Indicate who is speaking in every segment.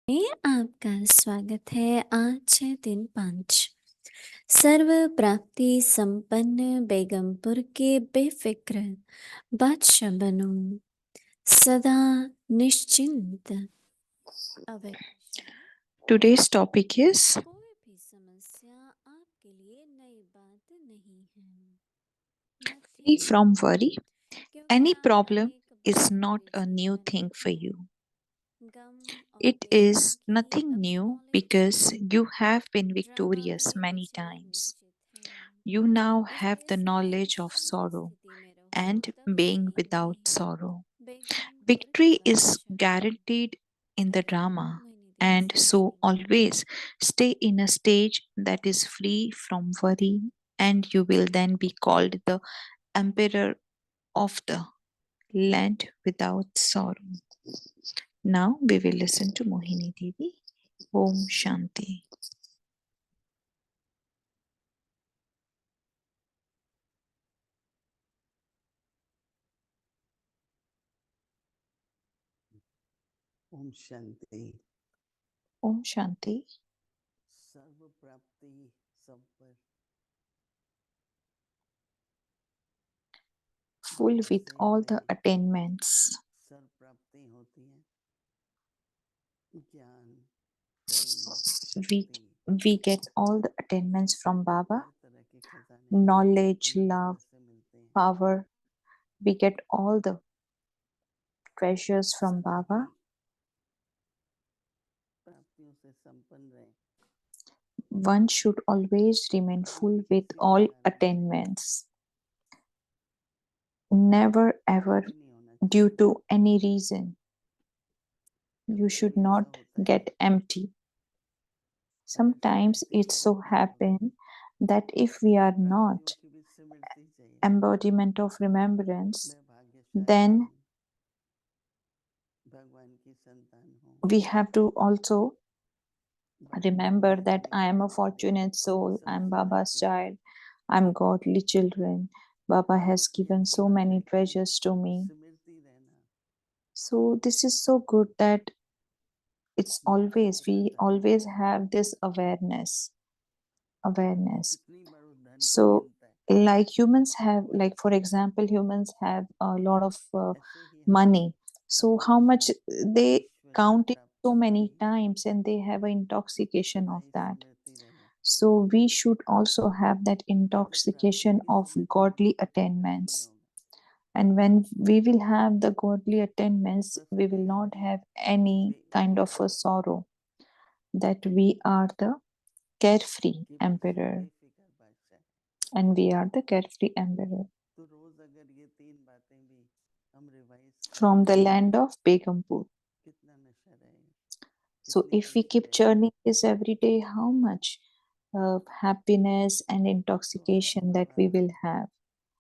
Speaker 1: में आपका स्वागत है। आज है दिन 5। सर्व प्राप्ति संपन्न बेगमपुर के बेफिक्र बादशाह बनो, सदा निश्चिंत।
Speaker 2: Today's topic is
Speaker 1: कोई भी समस्या आपके लिए नई बात नहीं है।
Speaker 2: free from worry.
Speaker 1: क्योंकि
Speaker 2: Any
Speaker 1: आप
Speaker 2: problem
Speaker 1: एक
Speaker 2: is
Speaker 1: bar
Speaker 2: not a new
Speaker 1: विचलित
Speaker 2: thing for
Speaker 1: हैं।
Speaker 2: you.
Speaker 1: गम और
Speaker 2: It
Speaker 1: बेचैनी
Speaker 2: is
Speaker 1: की
Speaker 2: nothing
Speaker 1: अब
Speaker 2: new
Speaker 1: policy
Speaker 2: because you have been
Speaker 1: drama
Speaker 2: victorious
Speaker 1: में
Speaker 2: many
Speaker 1: विजय
Speaker 2: times.
Speaker 1: निश्चित है।
Speaker 2: You now have
Speaker 1: इसलिए
Speaker 2: the
Speaker 1: सदैव
Speaker 2: knowledge of
Speaker 1: शांत
Speaker 2: sorrow
Speaker 1: स्थिति में रहो,
Speaker 2: and
Speaker 1: तब
Speaker 2: being without
Speaker 1: जीतोगे।
Speaker 2: sorrow.
Speaker 1: बेगमपुर के
Speaker 2: Victory is
Speaker 1: बादशाह।
Speaker 2: guaranteed in the drama,
Speaker 1: Mohini दीदी
Speaker 2: and so
Speaker 1: speaking.
Speaker 2: always stay in a stage that is free from worry, and you will then be called the emperor of the land without sorrow. Now we will listen to Mohini Didi. Om Shanti.
Speaker 3: Om Shanti.
Speaker 2: Om Shanti.
Speaker 3: सर्व प्राप्ति सब पर
Speaker 2: Full with all the attainments.
Speaker 3: सर्व प्राप्ति होती है। ज्ञान, प्रेम,
Speaker 2: We,
Speaker 3: शक्ति,
Speaker 2: we get all the attainments from Baba.
Speaker 3: हर तरह के खजाने
Speaker 2: Knowledge,
Speaker 3: हमें
Speaker 2: love,
Speaker 3: बाबा से मिलते हैं।
Speaker 2: power. We get all the treasures from
Speaker 3: सदा
Speaker 2: Baba.
Speaker 3: ही प्राप्तियों से संपन्न रहे।
Speaker 2: One should always remain full with
Speaker 3: किसी
Speaker 2: all
Speaker 3: कारण
Speaker 2: attainments. Never ever
Speaker 3: खाली नहीं होना
Speaker 2: due
Speaker 3: चाहिए।
Speaker 2: to any reason. You should
Speaker 3: कभी-कभी ऐसा
Speaker 2: not
Speaker 3: होता है
Speaker 2: get empty. Sometimes it so happen that if we are
Speaker 3: प्राप्तियों
Speaker 2: not
Speaker 3: की भी स्मृति चाहिए।
Speaker 2: embodiment of remembrance,
Speaker 3: मैं भाग्यशाली
Speaker 2: then
Speaker 3: हूँ, भगवान की संतान हूँ।
Speaker 2: we have to also
Speaker 3: बाबा ने
Speaker 2: remember
Speaker 3: मुझे
Speaker 2: that
Speaker 3: अनेक
Speaker 2: I am a
Speaker 3: खजाने दिए,
Speaker 2: fortunate soul, I am
Speaker 3: संस्कार
Speaker 2: Baba's
Speaker 3: दिए।
Speaker 2: child, I am godly children. Baba has given so many treasures to me.
Speaker 3: स्मृति रहना।
Speaker 2: So this is so good that it's always, we always have this awareness.
Speaker 3: कितनी बार वो धन को
Speaker 2: So
Speaker 3: गिनता है।
Speaker 2: like humans have, like for example, humans have a lot of
Speaker 3: ऐसे ही हम
Speaker 2: money. So how much they
Speaker 3: ईश्वर की
Speaker 2: count it so
Speaker 3: प्राप्ति
Speaker 2: many
Speaker 3: की
Speaker 2: times and they have an intoxication
Speaker 3: सदा
Speaker 2: of
Speaker 3: ही
Speaker 2: that.
Speaker 3: स्मृति रहना।
Speaker 2: So we should also have that
Speaker 3: जब प्राप्ति
Speaker 2: intoxication
Speaker 3: की
Speaker 2: of
Speaker 3: स्मृति
Speaker 2: godly
Speaker 3: होगी तो फिर डर नहीं
Speaker 2: attainments.
Speaker 3: होगा।
Speaker 2: And when we will have the godly attainments, we will
Speaker 3: प्रसन्न
Speaker 2: not
Speaker 3: रहना
Speaker 2: have any kind of a sorrow, that we are the carefree
Speaker 3: कि
Speaker 2: emperor,
Speaker 3: बेफिक्र बादशाह है।
Speaker 2: and we are the carefree emperor
Speaker 3: तो रोज अगर ये तीन बातें भी हम रिवाइज
Speaker 2: from
Speaker 3: करें
Speaker 2: the land of Begumpur.
Speaker 3: कितना नशा रहेगा,
Speaker 2: So
Speaker 3: कितनी
Speaker 2: if we
Speaker 3: खुशी
Speaker 2: keep
Speaker 3: रहेगी।
Speaker 2: churning this every day, how much happiness and
Speaker 3: तो आज
Speaker 2: intoxication that
Speaker 3: Baba
Speaker 2: we will have.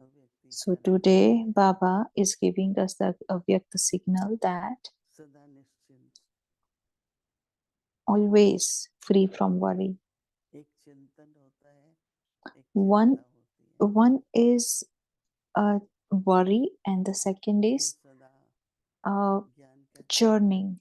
Speaker 3: अव्यक्ति
Speaker 2: So
Speaker 3: इशारा दे
Speaker 2: today Baba is giving us the Avyakta signal that
Speaker 3: सदा निश्चिंत।
Speaker 2: always free from worry.
Speaker 3: एक चिंतन होता है, एक
Speaker 2: One
Speaker 3: चिंता होती है।
Speaker 2: one is a worry and the second
Speaker 3: ये
Speaker 2: is
Speaker 3: सदा ज्ञान का
Speaker 2: churning,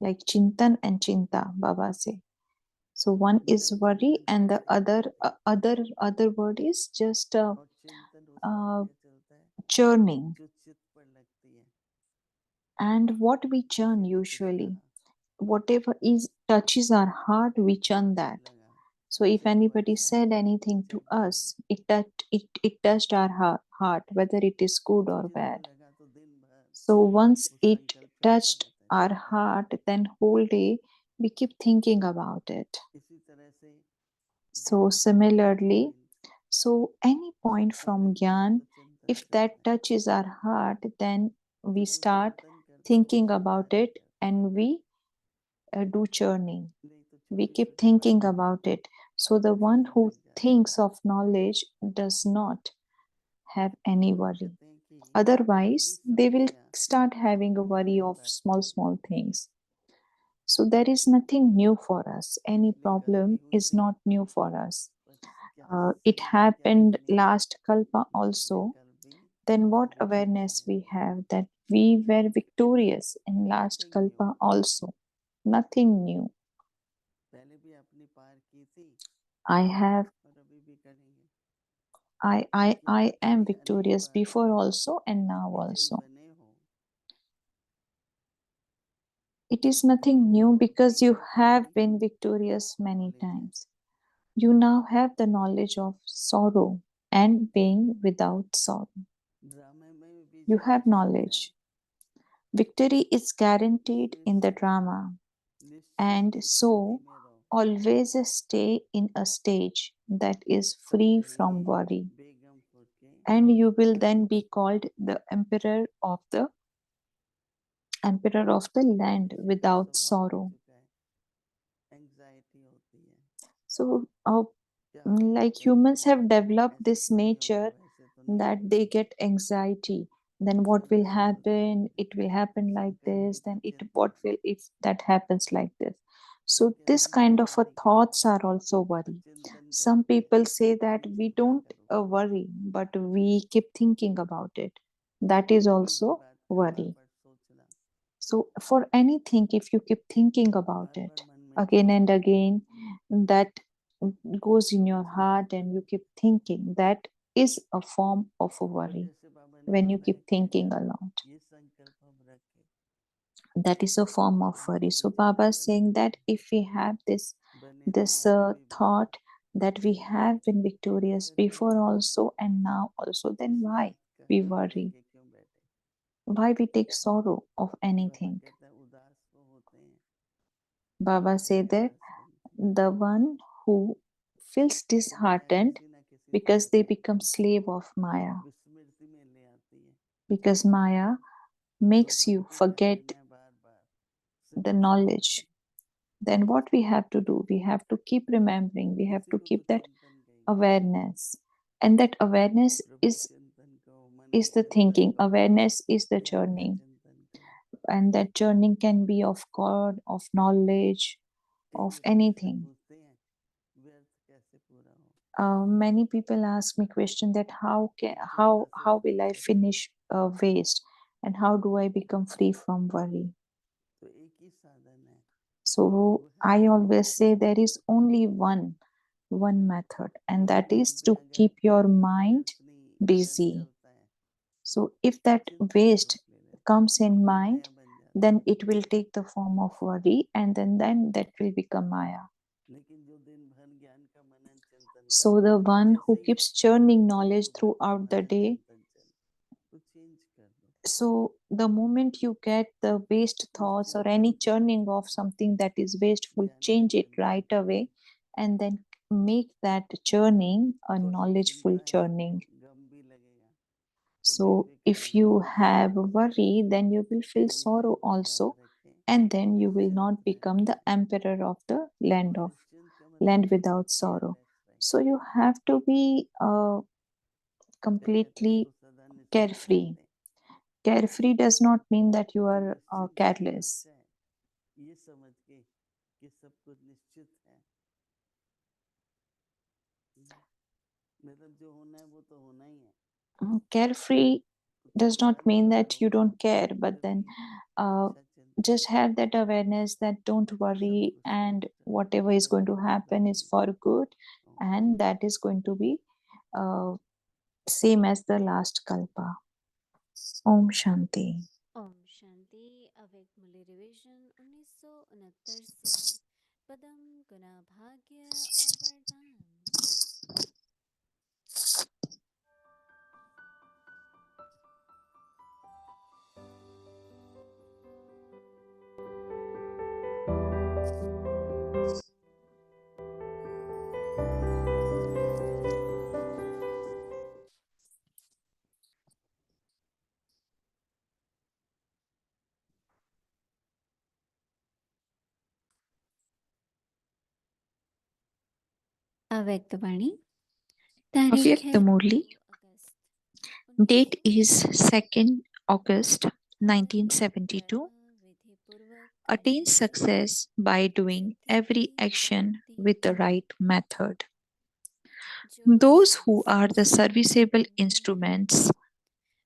Speaker 2: like chintan and chinta, Baba say. So one is
Speaker 3: मेरा
Speaker 2: worry
Speaker 3: चिंतन
Speaker 2: and the
Speaker 3: कैसे होता है
Speaker 2: other word is just
Speaker 3: और चिंतन उस बात का चलता है
Speaker 2: churning.
Speaker 3: जो चित्त पर लगती है।
Speaker 2: And what we churn
Speaker 3: किसी ने कुछ
Speaker 2: usually,
Speaker 3: कहा,
Speaker 2: whatever is touches our heart, we churn that.
Speaker 3: ठीक लगा,
Speaker 2: So if
Speaker 3: चलो
Speaker 2: anybody
Speaker 3: अच्छा है,
Speaker 2: said anything to
Speaker 3: चलता
Speaker 2: us,
Speaker 3: है।
Speaker 2: it touched our heart, whether it is good or
Speaker 3: चित्त
Speaker 2: bad.
Speaker 3: लगा तो दिन भर
Speaker 2: So once
Speaker 3: वो
Speaker 2: it
Speaker 3: संकल्प चलता
Speaker 2: touched
Speaker 3: रहता है,
Speaker 2: our heart, then whole day we keep thinking about it.
Speaker 3: इसी तरह से
Speaker 2: So
Speaker 3: ज्ञान का
Speaker 2: similarly,
Speaker 3: point
Speaker 2: so any point
Speaker 3: वो
Speaker 2: from
Speaker 3: लगता है
Speaker 2: Gyan,
Speaker 3: तो चिंतन
Speaker 2: if that
Speaker 3: चलता है।
Speaker 2: touches our heart, then we
Speaker 3: जो
Speaker 2: start
Speaker 3: चिंतन करता है
Speaker 2: thinking
Speaker 3: वो
Speaker 2: about
Speaker 3: चलता
Speaker 2: it
Speaker 3: नहीं करता,
Speaker 2: and we do churning.
Speaker 3: नहीं तो
Speaker 2: We
Speaker 3: छोटी
Speaker 2: keep
Speaker 3: छोटी
Speaker 2: thinking
Speaker 3: बातों में
Speaker 2: about it. So the one
Speaker 3: चिड़ने
Speaker 2: who
Speaker 3: लग जाता
Speaker 2: thinks
Speaker 3: है।
Speaker 2: of knowledge does not have any
Speaker 3: Baba
Speaker 2: worry.
Speaker 3: कहते हैं कि ये
Speaker 2: Otherwise, they will
Speaker 3: समस्या
Speaker 2: start having a
Speaker 3: नई
Speaker 2: worry
Speaker 3: नई
Speaker 2: of
Speaker 3: बातें
Speaker 2: small,
Speaker 3: हैं।
Speaker 2: small things. So there is nothing new for us. Any
Speaker 3: पिछली कल
Speaker 2: problem
Speaker 3: भी हुई
Speaker 2: is
Speaker 3: थी,
Speaker 2: not new for us.
Speaker 3: पर क्या
Speaker 2: It
Speaker 3: सही में क्या
Speaker 2: happened
Speaker 3: करनी है
Speaker 2: last kalpa
Speaker 3: पिछले
Speaker 2: also.
Speaker 3: कल भी
Speaker 2: then what
Speaker 3: वो भी
Speaker 2: awareness we
Speaker 3: जानेंगे।
Speaker 2: have that we were victorious in last
Speaker 3: nothing new,
Speaker 2: kalpa also. Nothing new.
Speaker 3: पहले भी अपनी पार की थी
Speaker 2: I have
Speaker 3: और अभी भी करेंगे,
Speaker 2: I I
Speaker 3: क्योंकि
Speaker 2: I am
Speaker 3: ये अनेक
Speaker 2: victorious
Speaker 3: bar
Speaker 2: before also and now
Speaker 3: विजयी
Speaker 2: also.
Speaker 3: बने हो।
Speaker 2: It is nothing new because
Speaker 3: एक
Speaker 2: you
Speaker 3: बार
Speaker 2: have
Speaker 3: खाली
Speaker 2: been victorious many
Speaker 3: नॉलेज है,
Speaker 2: times. You now have the knowledge of sorrow and being without sorrow.
Speaker 3: ड्रामे में भी
Speaker 2: You
Speaker 3: Vijay
Speaker 2: have
Speaker 3: निश्चित है,
Speaker 2: knowledge. Victory is guaranteed
Speaker 3: इसलिए
Speaker 2: in the
Speaker 3: सदा
Speaker 2: drama,
Speaker 3: निश्चिंत
Speaker 2: and
Speaker 3: स्थिति
Speaker 2: so
Speaker 3: में रहो।
Speaker 2: always stay in a stage that is
Speaker 3: तब
Speaker 2: free from
Speaker 3: कहेंगे
Speaker 2: worry,
Speaker 3: बेगम फुट के
Speaker 2: and you will then
Speaker 3: Raja,
Speaker 2: be called the emperor of the land
Speaker 3: मनुष्य का
Speaker 2: without
Speaker 3: स्वभाव हो
Speaker 2: sorrow.
Speaker 3: चुका है, एंग्जाइटी होती है,
Speaker 2: So,
Speaker 3: क्या होगा
Speaker 2: like
Speaker 3: कहीं
Speaker 2: humans have developed
Speaker 3: ऐसे
Speaker 2: this
Speaker 3: तो नहीं होगा,
Speaker 2: nature
Speaker 3: वैसे तो नहीं
Speaker 2: that
Speaker 3: होगा,
Speaker 2: they get anxiety. Then what will
Speaker 3: चिंतन करते
Speaker 2: happen?
Speaker 3: हैं,
Speaker 2: It will happen like
Speaker 3: Shankar ji
Speaker 2: this.
Speaker 3: से
Speaker 2: Then it
Speaker 3: चिंतन,
Speaker 2: what will if that happens like this?
Speaker 3: कोई
Speaker 2: So
Speaker 3: कहता
Speaker 2: this
Speaker 3: है मैं
Speaker 2: kind of a
Speaker 3: worry
Speaker 2: thoughts
Speaker 3: करता हूँ
Speaker 2: are also
Speaker 3: और
Speaker 2: worry.
Speaker 3: चिंतन
Speaker 2: Some
Speaker 3: करते हैं
Speaker 2: people say that
Speaker 3: कि
Speaker 2: we
Speaker 3: मैं क्या
Speaker 2: don't
Speaker 3: करूँ,
Speaker 2: worry, but we keep thinking about it. That is
Speaker 3: कहीं भी
Speaker 2: also
Speaker 3: बात का बार
Speaker 2: worry.
Speaker 3: बार सोचना,
Speaker 2: So for anything, if you keep thinking about
Speaker 3: bar bar
Speaker 2: it
Speaker 3: मन में
Speaker 2: again and
Speaker 3: चिंतन करना,
Speaker 2: again, that goes in
Speaker 3: तो
Speaker 2: your
Speaker 3: चिंतन
Speaker 2: heart and you
Speaker 3: करना।
Speaker 2: keep thinking, that is a form of a
Speaker 3: और
Speaker 2: worry
Speaker 3: जैसे बाबा ने
Speaker 2: when you
Speaker 3: बताया
Speaker 2: keep
Speaker 3: कि
Speaker 2: thinking
Speaker 3: अगर
Speaker 2: a lot.
Speaker 3: ये संकल्प हम रखें
Speaker 2: That is a form of
Speaker 3: कि हम
Speaker 2: worry. So Baba is
Speaker 3: विजयी
Speaker 2: saying that if we have this
Speaker 3: बने
Speaker 2: this
Speaker 3: रहें अभी भी विजयी,
Speaker 2: thought that we have been victorious
Speaker 3: करेंगे
Speaker 2: before
Speaker 3: तो
Speaker 2: also and now also, then
Speaker 3: किसी
Speaker 2: why
Speaker 3: बात का
Speaker 2: we
Speaker 3: दुख
Speaker 2: worry?
Speaker 3: लेके क्यों बैठे।
Speaker 2: Why we take sorrow of
Speaker 3: Baba
Speaker 2: anything?
Speaker 3: कहता है उदास वो होते हैं जो
Speaker 2: Baba
Speaker 3: भय
Speaker 2: say
Speaker 3: का
Speaker 2: that
Speaker 3: रस बनते हैं,
Speaker 2: the one who feels
Speaker 3: वो माया
Speaker 2: disheartened
Speaker 3: किसी ना किसी
Speaker 2: because
Speaker 3: तरह
Speaker 2: they
Speaker 3: से
Speaker 2: become slave of Maya,
Speaker 3: विस्मृति में ले आती है,
Speaker 2: because Maya
Speaker 3: तो
Speaker 2: makes you
Speaker 3: हमको क्या
Speaker 2: forget
Speaker 3: करना है, बार बार
Speaker 2: the
Speaker 3: स्मृति
Speaker 2: knowledge.
Speaker 3: दिलाना,
Speaker 2: Then what we have to do? We have to keep remembering, we have
Speaker 3: इसी
Speaker 2: to
Speaker 3: को तो
Speaker 2: keep that
Speaker 3: चिंतन कहेंगे।
Speaker 2: awareness. And that awareness
Speaker 3: प्रभु चिंतन करो, मन
Speaker 2: is the
Speaker 3: चिंतन
Speaker 2: thinking,
Speaker 3: करो,
Speaker 2: awareness is the
Speaker 3: ज्ञान का
Speaker 2: churning.
Speaker 3: चिंतन करो,
Speaker 2: And that churning can be of God, of knowledge,
Speaker 3: कई
Speaker 2: of
Speaker 3: लोग प्रश्न
Speaker 2: anything.
Speaker 3: पूछते हैं व्यर्थ कैसे पूरा हो,
Speaker 2: Many people ask me question that
Speaker 3: चिंता से
Speaker 2: how will
Speaker 3: फ्री
Speaker 2: I
Speaker 3: कैसे हो,
Speaker 2: finish waste, and how do I become free from worry?
Speaker 3: तो एक ही साधन है,
Speaker 2: So
Speaker 3: वो है
Speaker 2: I
Speaker 3: मन को
Speaker 2: always say there is only one method, and
Speaker 3: किसी
Speaker 2: that
Speaker 3: भी
Speaker 2: is
Speaker 3: मन पे
Speaker 2: to
Speaker 3: अगर
Speaker 2: keep your mind
Speaker 3: व्यर्थ नहीं व्यर्थ
Speaker 2: busy.
Speaker 3: चलता है
Speaker 2: So if
Speaker 3: तो
Speaker 2: that
Speaker 3: चिंता का
Speaker 2: waste
Speaker 3: रूप ले लेता है,
Speaker 2: comes in mind,
Speaker 3: माया बन जाता
Speaker 2: then
Speaker 3: है।
Speaker 2: it will take the form of worry, and then that will become Maya.
Speaker 3: लेकिन जो दिन भर ज्ञान का मनन चिंतन
Speaker 2: So
Speaker 3: करे,
Speaker 2: the one
Speaker 3: जैसे
Speaker 2: who
Speaker 3: he
Speaker 2: keeps churning knowledge
Speaker 3: गुरु घर
Speaker 2: throughout the
Speaker 3: मनन
Speaker 2: day,
Speaker 3: चिंतन चले तो चेंज कर दो,
Speaker 2: so the moment you get the waste
Speaker 3: उस
Speaker 2: thoughts or
Speaker 3: चिंतन
Speaker 2: any
Speaker 3: को
Speaker 2: churning of something that is wasteful,
Speaker 3: ज्ञान का
Speaker 2: change it
Speaker 3: चिंतन
Speaker 2: right
Speaker 3: करो,
Speaker 2: away, and then make that churning a
Speaker 3: तो जो
Speaker 2: knowledgeful
Speaker 3: चिंता है वो
Speaker 2: churning.
Speaker 3: गम भी लगेगा, तो
Speaker 2: So
Speaker 3: बेफिक्र
Speaker 2: if
Speaker 3: नहीं
Speaker 2: you
Speaker 3: होगा।
Speaker 2: have worry, then you will feel
Speaker 3: तो इस
Speaker 2: sorrow
Speaker 3: चीज को याद
Speaker 2: also,
Speaker 3: रखें,
Speaker 2: and then you will
Speaker 3: निश्चिंत
Speaker 2: not become
Speaker 3: रहें,
Speaker 2: the emperor of the
Speaker 3: और निश्चिंत का मतलब
Speaker 2: land without sorrow.
Speaker 3: केयरलेस रहें।
Speaker 2: So you have to be
Speaker 3: कहते हैं तब
Speaker 2: completely
Speaker 3: तो सदा निश्चिंत
Speaker 2: carefree.
Speaker 3: रहते हैं,
Speaker 2: Carefree does not mean that you
Speaker 3: तो
Speaker 2: are
Speaker 3: निश्चिंत का
Speaker 2: careless.
Speaker 3: समस्या है ये समझ के कि सब कुछ निश्चित है, मतलब जो होना है वो तो होना ही है,
Speaker 2: Carefree
Speaker 3: तो
Speaker 2: does
Speaker 3: थोड़ी
Speaker 2: not
Speaker 3: आलस
Speaker 2: mean that
Speaker 3: करो
Speaker 2: you don't care,
Speaker 3: फिर
Speaker 2: but then
Speaker 3: भी
Speaker 2: uh,
Speaker 3: अच्छा चिंतन
Speaker 2: just
Speaker 3: करो,
Speaker 2: have that awareness that don't
Speaker 3: सब
Speaker 2: worry,
Speaker 3: कुछ
Speaker 2: and
Speaker 3: शांत करो,
Speaker 2: whatever is going to
Speaker 3: Satguru
Speaker 2: happen is
Speaker 3: prasadi.
Speaker 2: for good,
Speaker 3: Om
Speaker 2: and that is going to be uh, same as the last kalpa. Om Shanti.
Speaker 1: Om Shanti. Awake Murali revision 1969 से पदम गुना भाग्य और वरदान। अव्यक्त वाणी। तारीख है
Speaker 2: Avyakta Murli.
Speaker 1: 2 August
Speaker 2: Date is 2nd
Speaker 1: 1972।
Speaker 2: August
Speaker 1: कर्म
Speaker 2: 1972.
Speaker 1: विधि पूर्वक
Speaker 2: Attain
Speaker 1: करने से
Speaker 2: success by doing
Speaker 1: Siddhi
Speaker 2: every
Speaker 1: की
Speaker 2: action
Speaker 1: प्राप्ति
Speaker 2: with the
Speaker 1: है।
Speaker 2: right method.
Speaker 1: जो लोग
Speaker 2: Those who are the
Speaker 1: serviceable
Speaker 2: serviceable
Speaker 1: instrument हैं
Speaker 2: instruments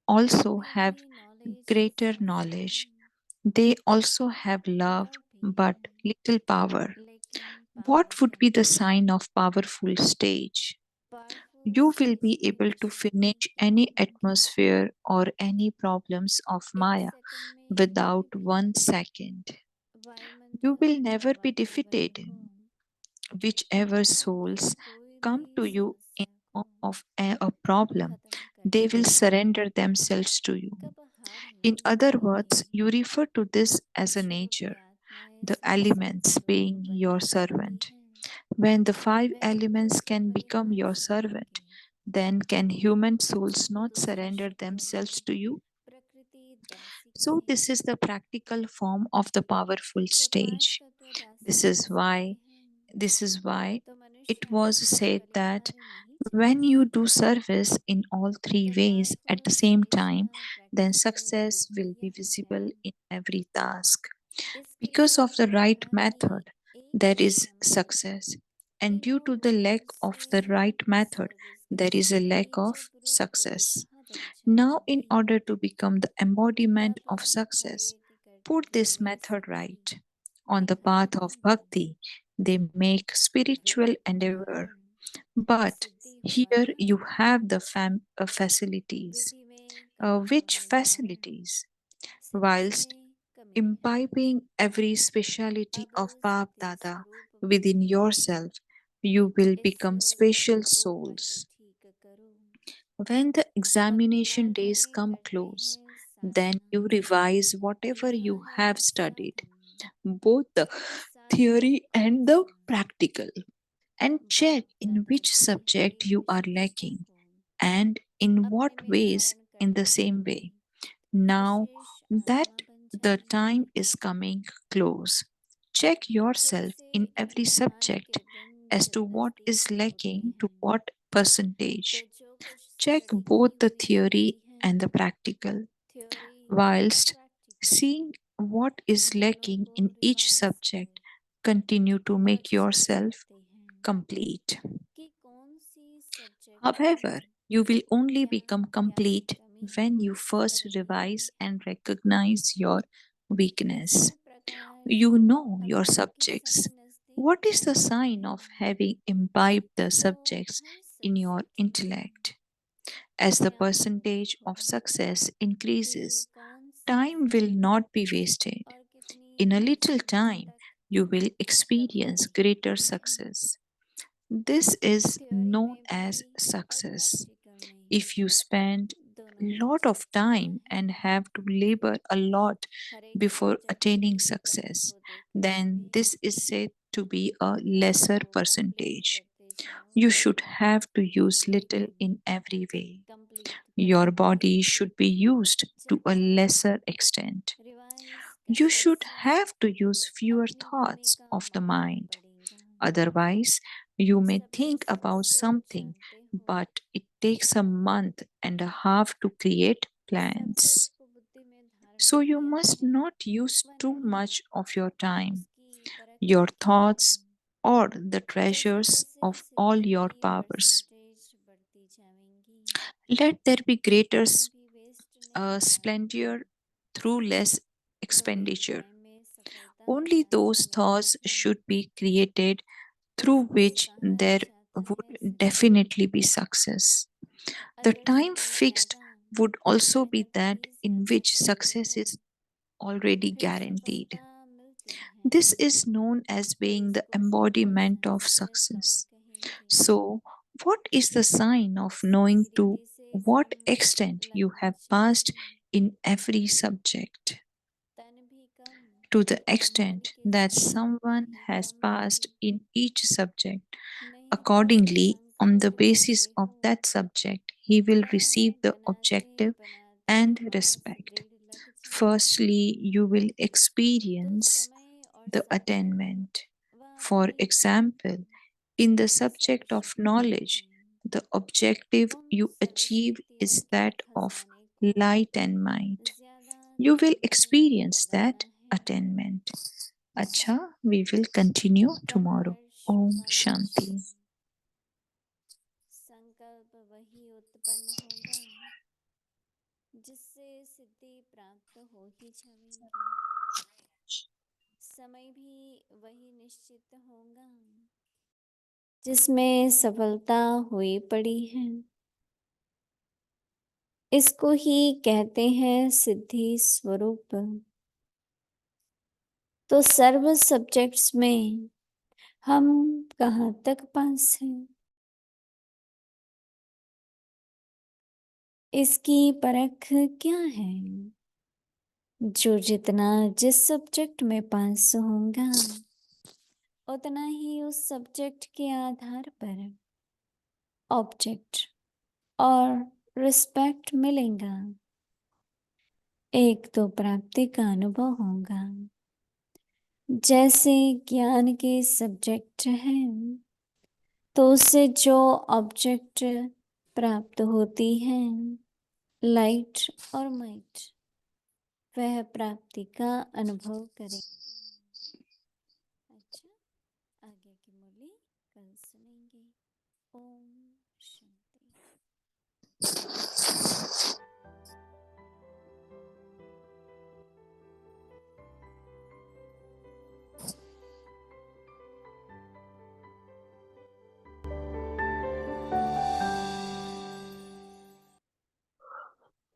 Speaker 2: also have
Speaker 1: Maybe knowledge is
Speaker 2: greater knowledge.
Speaker 1: wisdom
Speaker 2: They also have love
Speaker 1: without
Speaker 2: but
Speaker 1: being,
Speaker 2: little power.
Speaker 1: lacking
Speaker 2: What would
Speaker 1: powerful.
Speaker 2: be the sign of powerful stage?
Speaker 1: Powerful
Speaker 2: You will be able to
Speaker 1: stage
Speaker 2: finish any
Speaker 1: बदलेंगे
Speaker 2: atmosphere or any problems of
Speaker 1: एक
Speaker 2: Maya
Speaker 1: second में
Speaker 2: without
Speaker 1: कोई भी
Speaker 2: 1 second. You
Speaker 1: वायुमंडल
Speaker 2: will never be
Speaker 1: वातावरण
Speaker 2: defeated.
Speaker 1: को
Speaker 2: Whichever
Speaker 1: दुनिया की
Speaker 2: souls
Speaker 1: कोई भी
Speaker 2: come to you in
Speaker 1: समस्या को
Speaker 2: form of a problem,
Speaker 1: खत्म
Speaker 2: they
Speaker 1: करने
Speaker 2: will
Speaker 1: में
Speaker 2: surrender themselves to you.
Speaker 1: कब हार
Speaker 2: In
Speaker 1: नहीं
Speaker 2: other
Speaker 1: मानेंगे
Speaker 2: words, you refer to this as a
Speaker 1: जो भी
Speaker 2: nature,
Speaker 1: आत्माएं
Speaker 2: the
Speaker 1: सृष्टि
Speaker 2: elements
Speaker 1: स्वरूप
Speaker 2: being your
Speaker 1: बनना चाहती
Speaker 2: servant.
Speaker 1: हैं
Speaker 2: When the five
Speaker 1: way
Speaker 2: elements
Speaker 1: उत्कृष्ट
Speaker 2: can become your
Speaker 1: परिभाषाओं
Speaker 2: servant,
Speaker 1: के
Speaker 2: then can human souls not
Speaker 1: दूसरे
Speaker 2: surrender
Speaker 1: शब्दों
Speaker 2: themselves
Speaker 1: में
Speaker 2: to you?
Speaker 1: प्रकृति दासी
Speaker 2: So,
Speaker 1: कहें
Speaker 2: this is the practical form of the powerful
Speaker 1: जब पांच
Speaker 2: stage.
Speaker 1: तत्व दासी
Speaker 2: This
Speaker 1: बन
Speaker 2: is
Speaker 1: सकते
Speaker 2: why
Speaker 1: हैं
Speaker 2: this is why
Speaker 1: तो
Speaker 2: it
Speaker 1: मनुष्य
Speaker 2: was
Speaker 1: हमेशा
Speaker 2: said that
Speaker 1: कल्याणकारी नहीं
Speaker 2: when
Speaker 1: चाहता
Speaker 2: you do service in all three
Speaker 1: तो
Speaker 2: ways at
Speaker 1: powerful
Speaker 2: the same
Speaker 1: हमेशा
Speaker 2: time, then
Speaker 1: प्रैक्टिकल
Speaker 2: success
Speaker 1: तो
Speaker 2: will be
Speaker 1: यह है
Speaker 2: visible in every task.
Speaker 1: इसके
Speaker 2: Because
Speaker 1: लिए
Speaker 2: of the right
Speaker 1: माना कि
Speaker 2: method,
Speaker 1: एक
Speaker 2: there
Speaker 1: ही
Speaker 2: is
Speaker 1: समय
Speaker 2: success,
Speaker 1: के
Speaker 2: and due to
Speaker 1: लोग
Speaker 2: the lack
Speaker 1: बहुत
Speaker 2: of
Speaker 1: से
Speaker 2: the right method,
Speaker 1: service
Speaker 2: there is a lack
Speaker 1: करेंगे
Speaker 2: of
Speaker 1: जब रूप
Speaker 2: success.
Speaker 1: रेखा बन
Speaker 2: Now, in
Speaker 1: जाएंगी
Speaker 2: order to become the embodiment
Speaker 1: तब
Speaker 2: of success,
Speaker 1: प्रगति
Speaker 2: put
Speaker 1: करती
Speaker 2: this
Speaker 1: हुई
Speaker 2: method
Speaker 1: सच्ची
Speaker 2: right. On the path of
Speaker 1: निखरती
Speaker 2: bhakti, they make spiritual
Speaker 1: Vivek
Speaker 2: endeavor.
Speaker 1: कारण
Speaker 2: But
Speaker 1: सिद्धि हुआ
Speaker 2: here you
Speaker 1: था
Speaker 2: have the facilities.
Speaker 1: विधि में कमी
Speaker 2: Which
Speaker 1: होने कारण
Speaker 2: facilities?
Speaker 1: सिद्धि
Speaker 2: Whilst
Speaker 1: में कमी है
Speaker 2: imbibing every speciality
Speaker 1: अब
Speaker 2: of Bap
Speaker 1: सिद्धि
Speaker 2: Dada
Speaker 1: स्वरूप
Speaker 2: within
Speaker 1: बनने के
Speaker 2: yourself, you will
Speaker 1: इस
Speaker 2: become special
Speaker 1: लक्ष्य को पहले
Speaker 2: souls.
Speaker 1: ठीक करो
Speaker 2: When the
Speaker 1: भक्ति
Speaker 2: examination
Speaker 1: मार्ग
Speaker 2: days
Speaker 1: में
Speaker 2: come
Speaker 1: करते
Speaker 2: close,
Speaker 1: हैं
Speaker 2: then
Speaker 1: Sadhana
Speaker 2: you revise whatever
Speaker 1: किया
Speaker 2: you
Speaker 1: है
Speaker 2: have studied,
Speaker 1: साधन
Speaker 2: both the
Speaker 1: साधन
Speaker 2: theory and the
Speaker 1: अच्छा
Speaker 2: practical, and check
Speaker 1: बाप
Speaker 2: in
Speaker 1: दादा
Speaker 2: which
Speaker 1: की
Speaker 2: subject
Speaker 1: एक
Speaker 2: you are
Speaker 1: एक हिस्सा
Speaker 2: lacking
Speaker 1: को
Speaker 2: and in what
Speaker 1: अपने में
Speaker 2: ways
Speaker 1: धारण
Speaker 2: in the
Speaker 1: करते
Speaker 2: same
Speaker 1: हुए
Speaker 2: way. Now
Speaker 1: विशेष
Speaker 2: that
Speaker 1: आत्मा बन
Speaker 2: the
Speaker 1: जाएंगे
Speaker 2: time is coming close, check yourself
Speaker 1: जैसे
Speaker 2: in every
Speaker 1: इम्तिहान
Speaker 2: subject
Speaker 1: के दिन
Speaker 2: as to
Speaker 1: जब
Speaker 2: what is
Speaker 1: नजदीक होते
Speaker 2: lacking to
Speaker 1: हैं
Speaker 2: what
Speaker 1: तो
Speaker 2: percentage.
Speaker 1: जो कुछ
Speaker 2: Check
Speaker 1: स्टडी की
Speaker 2: both the
Speaker 1: हुई होती
Speaker 2: theory
Speaker 1: है
Speaker 2: and the practical,
Speaker 1: थ्योरी या
Speaker 2: whilst
Speaker 1: practical
Speaker 2: seeing what is
Speaker 1: दोनों
Speaker 2: lacking
Speaker 1: को
Speaker 2: in each
Speaker 1: रिवाइज
Speaker 2: subject.
Speaker 1: कर
Speaker 2: Continue to make
Speaker 1: जज कर
Speaker 2: yourself
Speaker 1: सकते हैं
Speaker 2: complete.
Speaker 1: कि कौन सी सब्जेक्ट
Speaker 2: However,
Speaker 1: में
Speaker 2: you will only
Speaker 1: क्या
Speaker 2: become
Speaker 1: क्या
Speaker 2: complete
Speaker 1: कमी
Speaker 2: when you first
Speaker 1: रह गई
Speaker 2: revise
Speaker 1: है
Speaker 2: and recognize your
Speaker 1: इसी
Speaker 2: weakness.
Speaker 1: प्रकार
Speaker 2: You know your
Speaker 1: अगर एक ही
Speaker 2: subjects.
Speaker 1: समय नजदीक
Speaker 2: What is
Speaker 1: आ
Speaker 2: the
Speaker 1: रहा
Speaker 2: sign
Speaker 1: है
Speaker 2: of having imbibed the
Speaker 1: तो
Speaker 2: subjects
Speaker 1: her
Speaker 2: in your
Speaker 1: subject में
Speaker 2: intellect? As the
Speaker 1: ज्ञान हो
Speaker 2: percentage of success
Speaker 1: कि
Speaker 2: increases,
Speaker 1: कौन सी
Speaker 2: time will not be wasted.
Speaker 1: और कितनी
Speaker 2: In a little
Speaker 1: inch
Speaker 2: time,
Speaker 1: तक
Speaker 2: you will experience
Speaker 1: Pragati
Speaker 2: greater
Speaker 1: करनी है
Speaker 2: success. This is
Speaker 1: theory
Speaker 2: known
Speaker 1: में भी
Speaker 2: as
Speaker 1: और
Speaker 2: success.
Speaker 1: प्रैक्टिकल में
Speaker 2: If
Speaker 1: भी
Speaker 2: you spend
Speaker 1: दोनों में
Speaker 2: lot of
Speaker 1: चर्चा
Speaker 2: time
Speaker 1: है
Speaker 2: and have to labor a lot
Speaker 1: हर एक
Speaker 2: before
Speaker 1: सब्जेक्ट
Speaker 2: attaining
Speaker 1: की कमी
Speaker 2: success,
Speaker 1: को देखते
Speaker 2: then
Speaker 1: हुए
Speaker 2: this is said to be a
Speaker 1: दोनों
Speaker 2: lesser
Speaker 1: को कंप्लीट
Speaker 2: percentage.
Speaker 1: करते जाओ
Speaker 2: You should have to use little
Speaker 1: लेकिन
Speaker 2: in every way.
Speaker 1: Complete
Speaker 2: Your
Speaker 1: करते
Speaker 2: body
Speaker 1: हुए
Speaker 2: should be used to a
Speaker 1: चर्चा
Speaker 2: lesser extent.
Speaker 1: रिवाइज
Speaker 2: You
Speaker 1: करने
Speaker 2: should
Speaker 1: से
Speaker 2: have to use fewer
Speaker 1: अपनी भूमि
Speaker 2: thoughts
Speaker 1: का
Speaker 2: of the
Speaker 1: मालूम
Speaker 2: mind.
Speaker 1: पड़ेगा
Speaker 2: Otherwise, you may
Speaker 1: सभी
Speaker 2: think about
Speaker 1: को
Speaker 2: something,
Speaker 1: जानते हो
Speaker 2: but it takes a month and a half to create plans.
Speaker 1: Subject को बुद्धि में धारण
Speaker 2: So, you
Speaker 1: किया
Speaker 2: must
Speaker 1: है
Speaker 2: not use
Speaker 1: वह
Speaker 2: too
Speaker 1: नहीं
Speaker 2: much of your time,
Speaker 1: उसकी परख
Speaker 2: your
Speaker 1: करते
Speaker 2: thoughts,
Speaker 1: रहो
Speaker 2: or the
Speaker 1: जैसे
Speaker 2: treasures
Speaker 1: जैसे
Speaker 2: of all
Speaker 1: सिद्धि
Speaker 2: your
Speaker 1: की
Speaker 2: powers.
Speaker 1: परसेंटेज बढ़ती जाएंगी
Speaker 2: Let there be greater
Speaker 1: time भी वेस्ट नहीं जाएगा
Speaker 2: splendor through less
Speaker 1: तो एक
Speaker 2: expenditure.
Speaker 1: टाइम में सफलता
Speaker 2: Only
Speaker 1: प्राप्त
Speaker 2: those
Speaker 1: मिलती
Speaker 2: thoughts
Speaker 1: है
Speaker 2: should be created through
Speaker 1: इसलिए
Speaker 2: which
Speaker 1: कहा
Speaker 2: there
Speaker 1: जाता है
Speaker 2: would
Speaker 1: समय
Speaker 2: definitely be success. The
Speaker 1: अगर
Speaker 2: time
Speaker 1: समय
Speaker 2: fixed
Speaker 1: ज्यादा
Speaker 2: would also be
Speaker 1: मेहनत
Speaker 2: that
Speaker 1: भी
Speaker 2: in
Speaker 1: ज्यादा
Speaker 2: which
Speaker 1: करते
Speaker 2: success
Speaker 1: हो
Speaker 2: is already
Speaker 1: फिर
Speaker 2: guaranteed.
Speaker 1: सफलता मिलती है
Speaker 2: This is known as
Speaker 1: तो
Speaker 2: being the
Speaker 1: इसको
Speaker 2: embodiment of
Speaker 1: सहज फल
Speaker 2: success.
Speaker 1: कहेंगे
Speaker 2: So, what is the sign of knowing to
Speaker 1: रीति से
Speaker 2: what
Speaker 1: कर्म
Speaker 2: extent you
Speaker 1: लगना
Speaker 2: have passed
Speaker 1: चाहिए
Speaker 2: in every subject?
Speaker 1: तन भी कम
Speaker 2: To the
Speaker 1: मन
Speaker 2: extent
Speaker 1: के
Speaker 2: that
Speaker 1: साथ
Speaker 2: someone
Speaker 1: भी
Speaker 2: has
Speaker 1: कम
Speaker 2: passed
Speaker 1: नहीं
Speaker 2: in each subject.
Speaker 1: नहीं तो
Speaker 2: Accordingly, on the
Speaker 1: संकल्प
Speaker 2: basis
Speaker 1: करते
Speaker 2: of
Speaker 1: हो
Speaker 2: that subject, he will receive
Speaker 1: वह
Speaker 2: the
Speaker 1: बनाते
Speaker 2: objective
Speaker 1: बनाते
Speaker 2: and
Speaker 1: मास
Speaker 2: respect.
Speaker 1: डेढ़ लग जाए
Speaker 2: Firstly, you will
Speaker 1: तो
Speaker 2: experience
Speaker 1: समय और
Speaker 2: the
Speaker 1: साधन
Speaker 2: attainment.
Speaker 1: वह
Speaker 2: For
Speaker 1: अपने
Speaker 2: example, in the subject of
Speaker 1: सर्वशक्तिमान
Speaker 2: knowledge,
Speaker 1: हैं
Speaker 2: the objective
Speaker 1: उन
Speaker 2: you achieve
Speaker 1: सर्वशक्तियों
Speaker 2: is
Speaker 1: के
Speaker 2: that of
Speaker 1: खजाने को
Speaker 2: light and might.
Speaker 1: ज्यादा
Speaker 2: You will
Speaker 1: दिन में
Speaker 2: experience
Speaker 1: लगाना
Speaker 2: that
Speaker 1: है
Speaker 2: attainment. Acha, we will continue
Speaker 1: तब
Speaker 2: tomorrow.
Speaker 1: हर्ष
Speaker 2: Om
Speaker 1: फल
Speaker 2: Shanti.
Speaker 1: संकल्प वही उत्पन्न होगा सिद्धि प्राप्त हो ही जाएगी। समय भी वही निश्चित होगा जिसमें सफलता हुई पड़ी है। इसको ही कहते हैं सिद्धि स्वरूप। तो सर्व सब्जेक्ट्स में हम कहाँ तक पास हैं, इसकी परख क्या है? जो जितना जिस सब्जेक्ट में पास होगा उतना ही उस सब्जेक्ट के आधार पर ऑब्जेक्ट और रिस्पेक्ट मिलेगा। एक तो प्राप्ति का अनुभव होगा। जैसे ज्ञान के सब्जेक्ट हैं तो उससे जो ऑब्जेक्ट प्राप्त होती हैं, लाइट और माइट, वह प्राप्ति का अनुभव करें। अच्छा, आगे की मुरली कल सुनेंगे। ओम शांति।